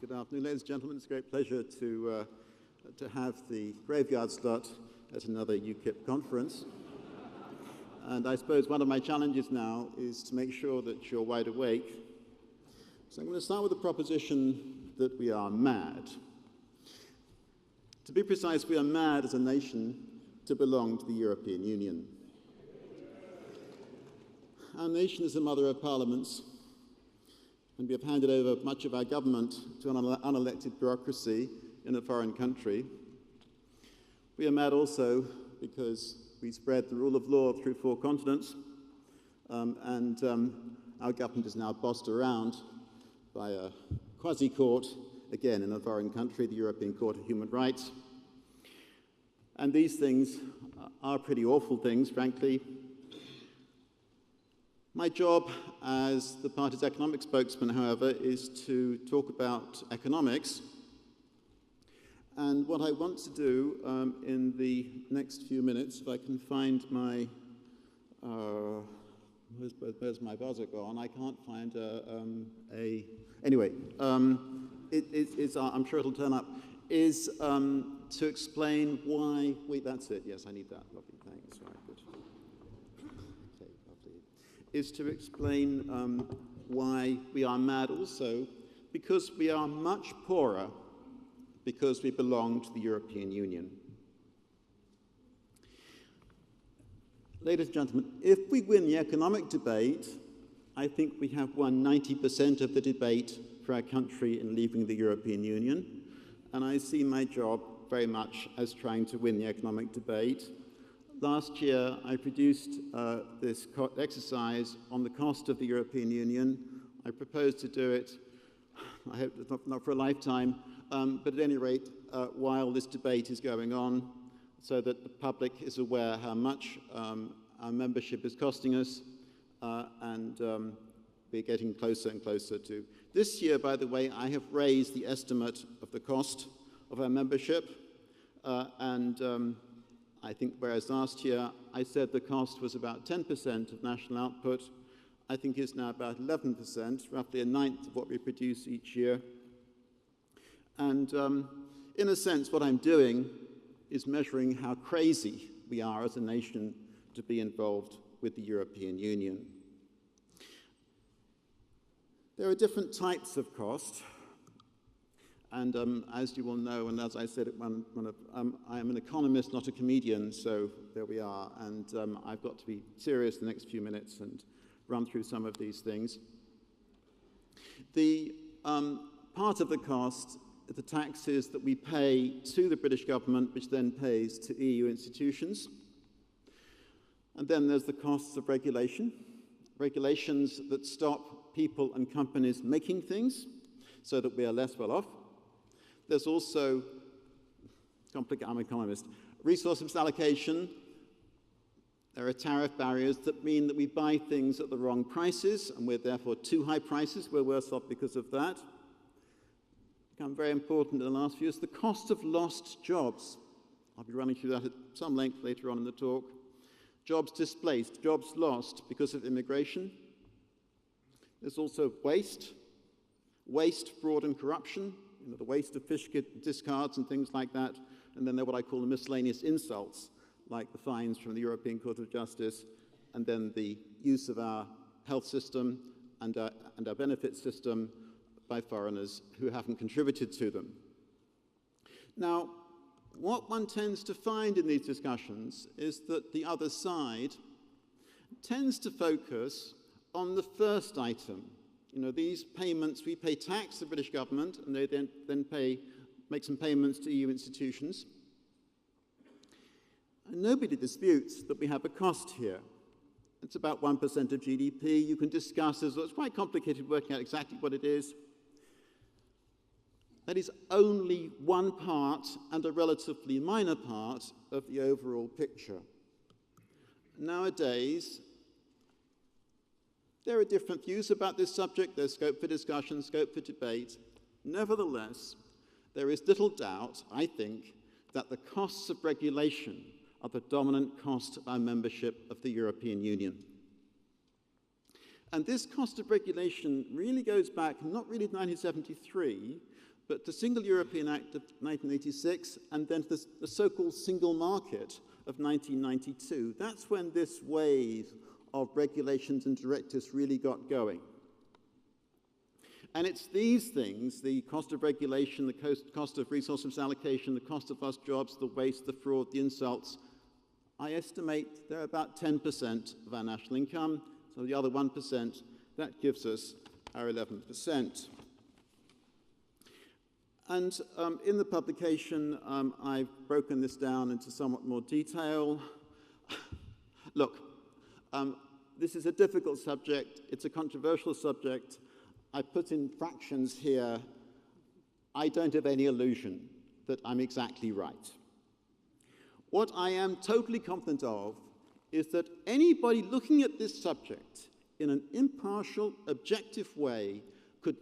Good afternoon, ladies and gentlemen. It's a great pleasure to have the graveyard slot at another UKIP conference. And I suppose one of my challenges now is to make sure that you're wide awake. So I'm going to start with the proposition that we are mad. To be precise, we are mad as a nation to belong to the European Union. Our nation is the mother of parliaments, and we have handed over much of our government to an unelected bureaucracy in a foreign country. We are mad also because we spread the rule of law through 4 continents, and our government is now bossed around by a quasi-court, again in a foreign country, the European Court of Human Rights. And these things are pretty awful things, frankly. My job as the party's economic spokesman, however, is to talk about economics. And what I want to do in the next few minutes, if I can find my, where's my buzzer gone? I can't find anyway, I'm sure it'll turn up, is to explain why, wait, that's it, yes, I need that, lovely, thanks, right, good. Is to explain why we are mad also, because we are much poorer because we belong to the European Union. Ladies and gentlemen, if we win the economic debate, I think we have won 90% of the debate for our country in leaving the European Union, and I see my job very much as trying to win the economic debate. Last year, I produced this exercise on the cost of the European Union. I propose to do it, I hope it's not for a lifetime, but at any rate, while this debate is going on, so that the public is aware how much our membership is costing us, and we're getting closer and closer to. This year, by the way, I have raised the estimate of the cost of our membership, and I think whereas last year I said the cost was about 10% of national output, I think it's now about 11%, roughly a ninth of what we produce each year. And in a sense, what I'm doing is measuring how crazy we are as a nation to be involved with the European Union. There are different types of cost. And as you all know, and as I said, I am an economist, not a comedian, so there we are. And I've got to be serious the next few minutes and run through some of these things. The part of the cost, the taxes that we pay to the British government, which then pays to EU institutions. And then there's the costs of regulation, regulations that stop people and companies making things so that we are less well off. There's also, I'm an economist, resource misallocation. There are tariff barriers that mean that we buy things at the wrong prices, and we're therefore too high prices. We're worse off because of that. Become very important in the last few years. The cost of lost jobs. I'll be running through that at some length later on in the talk. Jobs displaced, jobs lost because of immigration. There's also waste, fraud, and corruption. You know, the waste of fish discards and things like that, and then there are what I call the miscellaneous insults, like the fines from the European Court of Justice, and then the use of our health system and our benefit system by foreigners who haven't contributed to them. Now, what one tends to find in these discussions is that the other side tends to focus on the first item. You know, these payments, we pay tax to the British government, and they then make some payments to EU institutions. And nobody disputes that we have a cost here. It's about 1% of GDP. You can discuss it. It's quite complicated working out exactly what it is. That is only one part, and a relatively minor part, of the overall picture. Nowadays, there are different views about this subject. There's scope for discussion, scope for debate. Nevertheless, there is little doubt, I think, that the costs of regulation are the dominant cost of our membership of the European Union. And this cost of regulation really goes back, not really to 1973, but the Single European Act of 1986, and then to the so-called single market of 1992. That's when this wave of regulations and directives really got going. And it's these things, the cost of regulation, the cost of resource misallocation, the cost of lost jobs, the waste, the fraud, the insults, I estimate they're about 10% of our national income. So the other 1%, that gives us our 11%. And in the publication, I've broken this down into somewhat more detail. Look, this is a difficult subject. It's a controversial subject. I put in fractions here. I don't have any illusion that I'm exactly right. What I am totally confident of is that anybody looking at this subject in an impartial, objective way could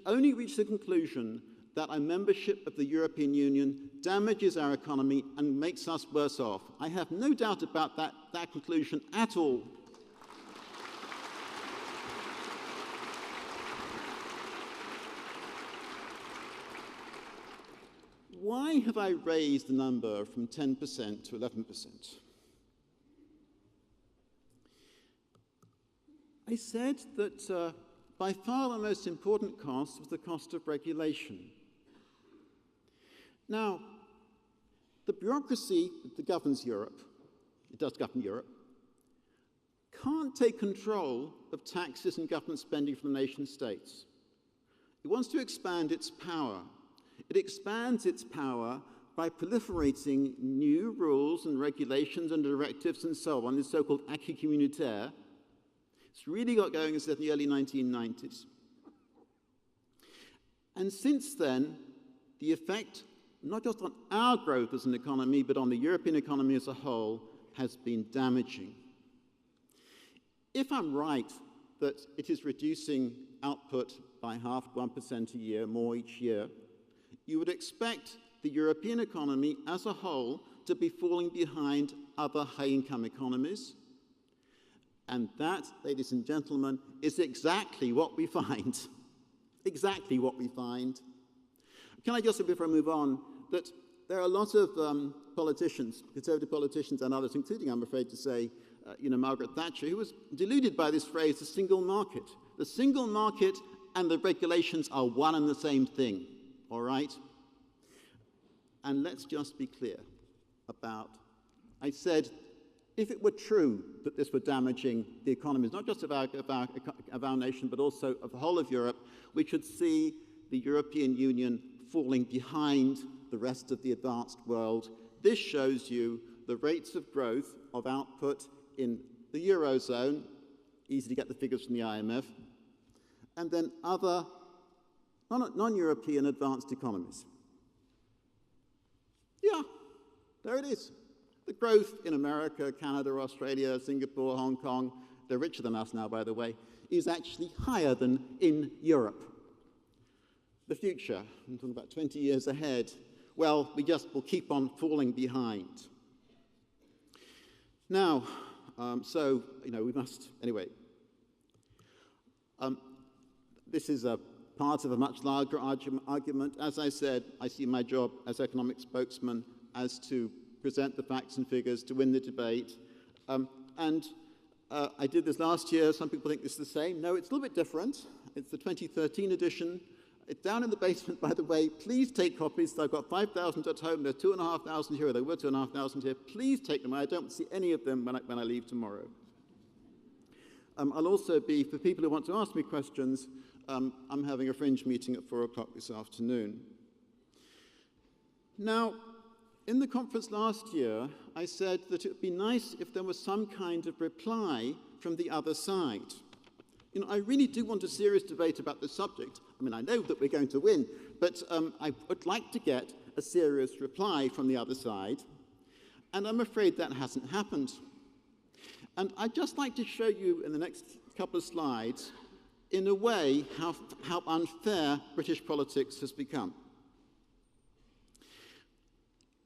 only reach the conclusion that our membership of the European Union damages our economy and makes us worse off. I have no doubt about that conclusion at all. Why have I raised the number from 10% to 11%? I said that by far the most important cost was the cost of regulation. Now, the bureaucracy that governs Europe, it does govern Europe, can't take control of taxes and government spending from the nation states. It wants to expand its power. It expands its power by proliferating new rules and regulations and directives and so on, the so-called acquis communautaire. It's really got going since the early 1990s. And since then, the effect, not just on our growth as an economy, but on the European economy as a whole, has been damaging. If I'm right that it is reducing output by 0.5% a year, more each year, you would expect the European economy as a whole to be falling behind other high-income economies. And that, ladies and gentlemen, is exactly what we find. Exactly what we find. Can I just say before I move on that there are a lot of politicians, conservative politicians and others, including, I'm afraid to say, Margaret Thatcher, who was deluded by this phrase, the single market. The single market and the regulations are one and the same thing. All right? And let's just be clear about, I said, if it were true that this were damaging the economies, not just of our nation, but also of the whole of Europe, we should see the European Union falling behind the rest of the advanced world. This shows you the rates of growth of output in the Eurozone, easy to get the figures from the IMF, and then other non-European advanced economies. Yeah, there it is. The growth in America, Canada, Australia, Singapore, Hong Kong, they're richer than us now, by the way, is actually higher than in Europe. The future, I'm talking about 20 years ahead, well, we just will keep on falling behind. Now, we must, anyway. This is a part of a much larger argument. As I said, I see my job as economic spokesman as to present the facts and figures, to win the debate. I did this last year. Some people think this is the same. No, it's a little bit different. It's the 2013 edition. It's down in the basement, by the way. Please take copies. I've got 5,000 at home. There are 2,500 here. There were 2,500 here. Please take them. I don't see any of them when I leave tomorrow. I'll also be, for people who want to ask me questions, I'm having a fringe meeting at 4 o'clock this afternoon. Now, in the conference last year, I said that it would be nice if there was some kind of reply from the other side. I really do want a serious debate about the subject. I mean, I know that we're going to win, but I would like to get a serious reply from the other side, and I'm afraid that hasn't happened. And I'd just like to show you in the next couple of slides, in a way, how unfair British politics has become.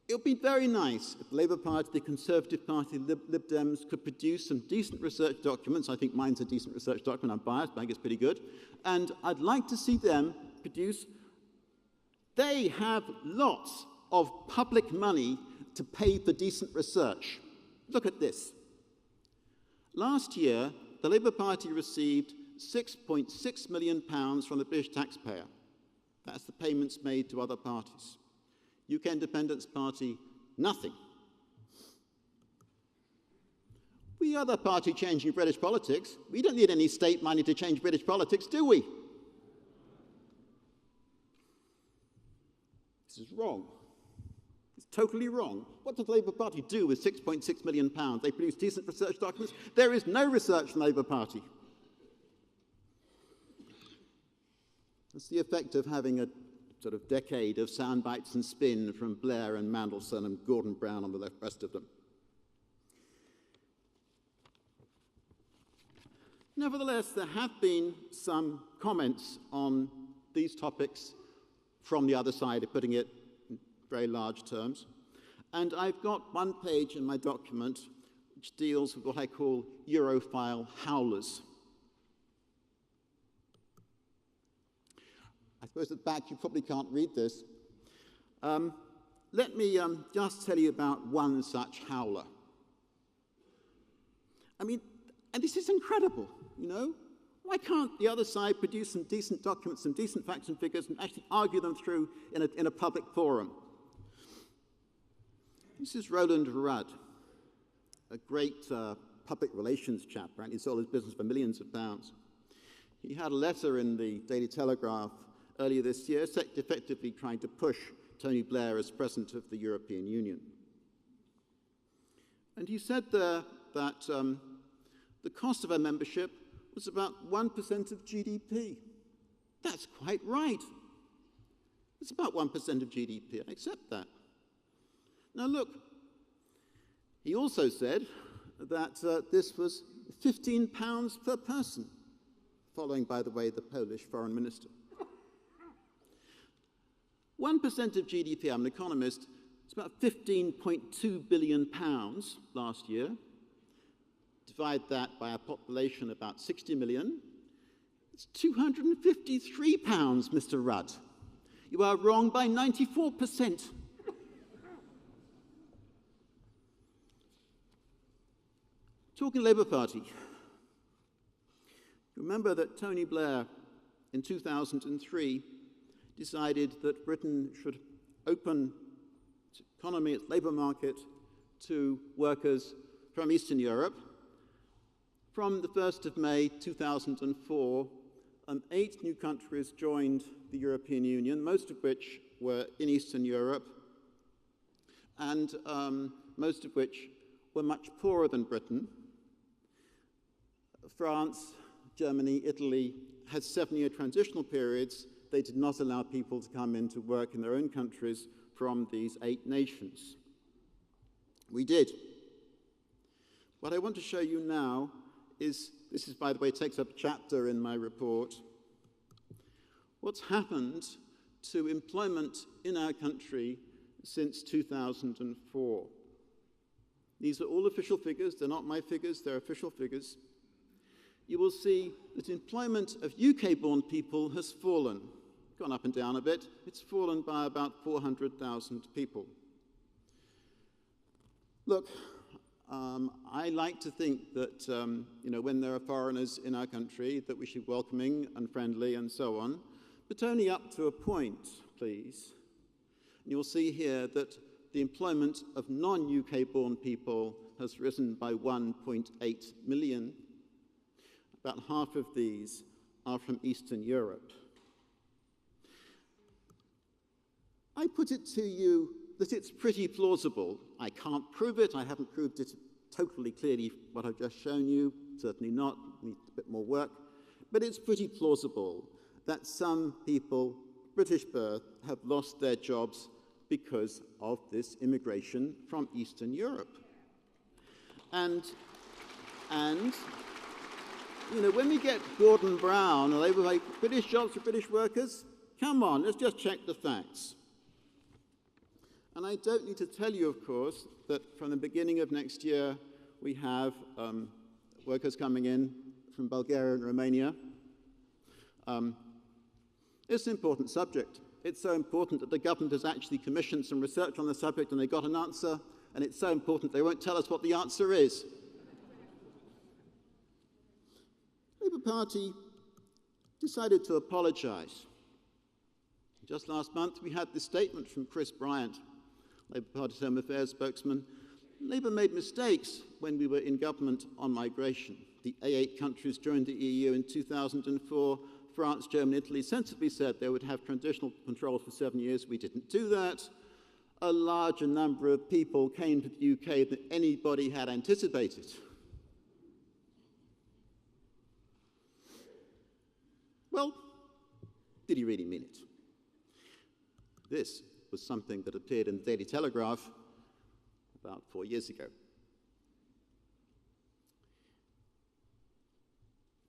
It would be very nice if the Labour Party, the Conservative Party, Lib Dems could produce some decent research documents. I think mine's a decent research document. I'm biased, but I think it's pretty good. And I'd like to see them produce. They have lots of public money to pay for decent research. Look at this. Last year, the Labour Party received £6.6 million from the British taxpayer. That's the payments made to other parties. UK Independence Party, nothing. We are the party changing British politics. We don't need any state money to change British politics, do we? This is wrong. It's totally wrong. What does the Labour Party do with £6.6 million? They produce decent research documents. There is no research in the Labour Party. It's the effect of having a sort of decade of sound bites and spin from Blair and Mandelson and Gordon Brown and the rest of them. Nevertheless, there have been some comments on these topics from the other side, of putting it in very large terms. And I've got one page in my document which deals with what I call Europhile howlers. I suppose at the back you probably can't read this. Let me just tell you about one such howler. I mean, and this is incredible, you know? Why can't the other side produce some decent documents, some decent facts and figures, and actually argue them through in a public forum? This is Roland Rudd, a great public relations chap. Apparently he sold his business for millions of pounds. He had a letter in the Daily Telegraph earlier this year, effectively trying to push Tony Blair as president of the European Union. And he said there that the cost of our membership was about 1% of GDP. That's quite right. It's about 1% of GDP. I accept that. Now look, he also said that this was £15 per person, following, by the way, the Polish foreign minister. 1% of GDP, I'm an economist, it's about £15.2 billion last year. Divide that by a population of about 60 million. It's £253, Mr. Rudd. You are wrong by 94%. Talking Labour Party. Remember that Tony Blair in 2003 decided that Britain should open its economy, its labour market, to workers from Eastern Europe. From the 1st of May 2004, 8 new countries joined the European Union, most of which were in Eastern Europe, and most of which were much poorer than Britain. France, Germany, Italy had 7-year transitional periods. They did not allow people to come in to work in their own countries from these 8 nations. We did. What I want to show you now is, this is, by the way, takes up a chapter in my report, what's happened to employment in our country since 2004. These are all official figures. They're not my figures. They're official figures. You will see that employment of UK-born people has fallen, gone up and down a bit. It's fallen by about 400,000 people. Look, I like to think that, when there are foreigners in our country, that we should be welcoming and friendly and so on, but only up to a point, please. And you'll see here that the employment of non-UK-born people has risen by 1.8 million. About half of these are from Eastern Europe. I put it to you that it's pretty plausible. I can't prove it. I haven't proved it totally clearly, what I've just shown you. Certainly not. Needs a bit more work. But it's pretty plausible that some people, British birth, have lost their jobs because of this immigration from Eastern Europe. And when we get Gordon Brown, and they were like, British jobs for British workers, come on, let's just check the facts. And I don't need to tell you, of course, that from the beginning of next year, we have workers coming in from Bulgaria and Romania. It's an important subject. It's so important that the government has actually commissioned some research on the subject and they got an answer, and it's so important they won't tell us what the answer is. The Labour Party decided to apologise. Just last month, we had this statement from Chris Bryant, Labour Party's Home Affairs spokesman. Labour made mistakes when we were in government on migration. The A8 countries joined the EU in 2004. France, Germany, Italy sensibly said they would have transitional controls for 7 years. We didn't do that. A larger number of people came to the UK than anybody had anticipated. Well, did he really mean it? This was something that appeared in the Daily Telegraph about 4 years ago.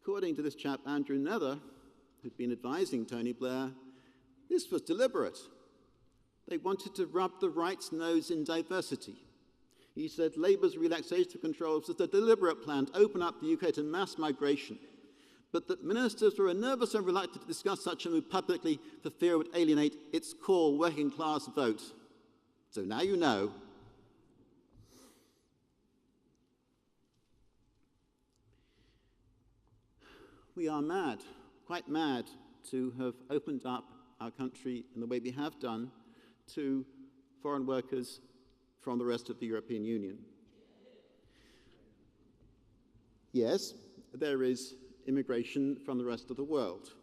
According to this chap, Andrew Nether, who'd been advising Tony Blair, this was deliberate. They wanted to rub the right's nose in diversity. He said Labour's relaxation of controls was a deliberate plan to open up the UK to mass migration, but that ministers were nervous and reluctant to discuss such a move publicly for fear it would alienate its core working class vote. So now you know. We are mad, quite mad, to have opened up our country in the way we have done to foreign workers from the rest of the European Union. Yes, there is immigration from the rest of the world.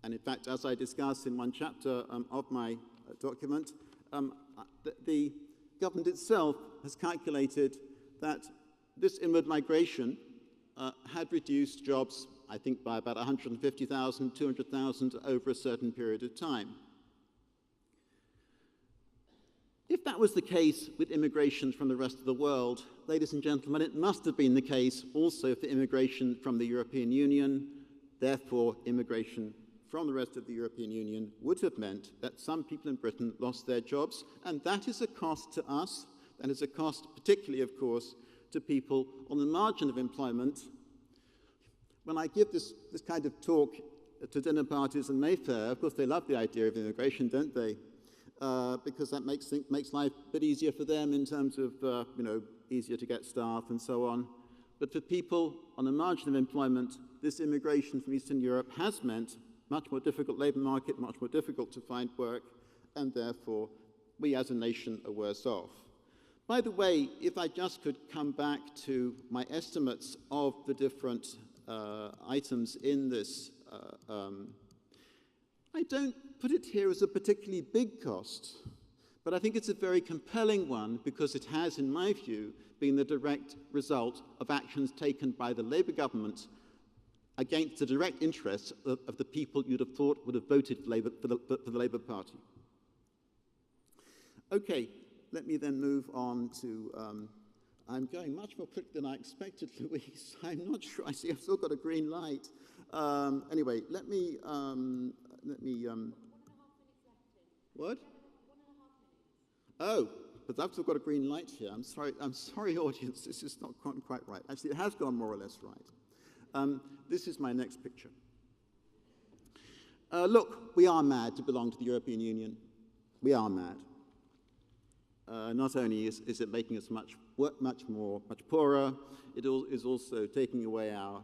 And in fact, as I discuss in one chapter of my document, the government itself has calculated that this inward migration had reduced jobs, I think, by about 150,000, 200,000 over a certain period of time. If that was the case with immigration from the rest of the world, ladies and gentlemen, it must have been the case also for immigration from the European Union. Therefore, immigration from the rest of the European Union would have meant that some people in Britain lost their jobs, and that is a cost to us, and is a cost particularly, of course, to people on the margin of employment. When I give this kind of talk to dinner parties in Mayfair, of course they love the idea of immigration, don't they? Because that makes life a bit easier for them in terms of, easier to get staff and so on. But for people on the margin of employment, this immigration from Eastern Europe has meant much more difficult labour market, much more difficult to find work, and therefore we as a nation are worse off. By the way, if I just could come back to my estimates of the different items in this, I don't put it here as a particularly big cost, but I think it's a very compelling one because it has, in my view, been the direct result of actions taken by the Labour government against the direct interests of the people you'd have thought would have voted for the Labour Party. Okay, let me then move on to, I'm going much more quick than I expected, Louise. I'm not sure, I see I've still got a green light. Anyway, let me, what? Oh, but I've still got a green light here. I'm sorry, audience, this is not quite right. Actually, it has gone more or less right. This is my next picture. Look, we are mad to belong to the European Union. We are mad. Not only is it making us much poorer, it is also taking away our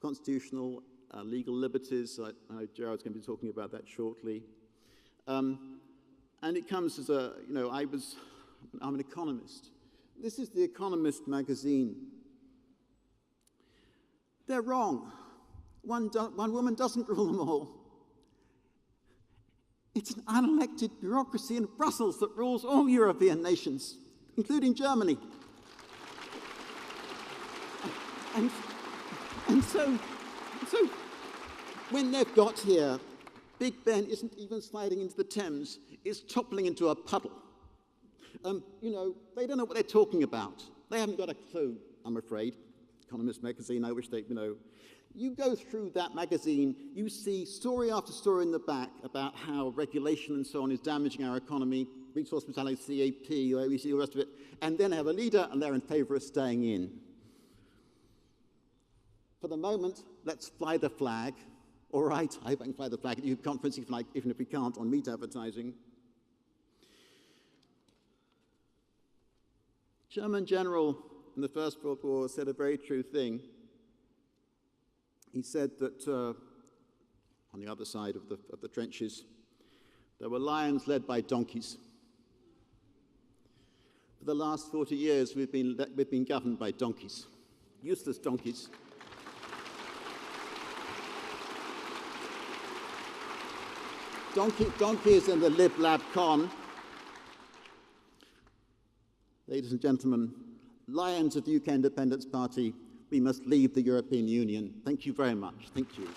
constitutional legal liberties. I know Gerard's going to be talking about that shortly. And it comes as a, I'm an economist. This is The Economist magazine. They're wrong. One woman doesn't rule them all. It's an unelected bureaucracy in Brussels that rules all European nations, including Germany. And so when they've got here, Big Ben isn't even sliding into the Thames, it's toppling into a puddle. They don't know what they're talking about. They haven't got a clue, I'm afraid. Economist magazine, I wish they, You go through that magazine, you see story after story in the back about how regulation and so on is damaging our economy, resource mortality, CAP, OECD, all the rest of it, and then have a leader and they're in favor of staying in. For the moment, let's fly the flag. All right, I hope I can fly the flag at your conference, even if we can't on meat advertising. German general in the First World War said a very true thing. He said that on the other side of the trenches, there were lions led by donkeys. For the last 40 years, we've been governed by donkeys, useless donkeys. Donkeys in the lib-lab con. Ladies and gentlemen, lions of the UK Independence Party, we must leave the European Union. Thank you very much. Thank you.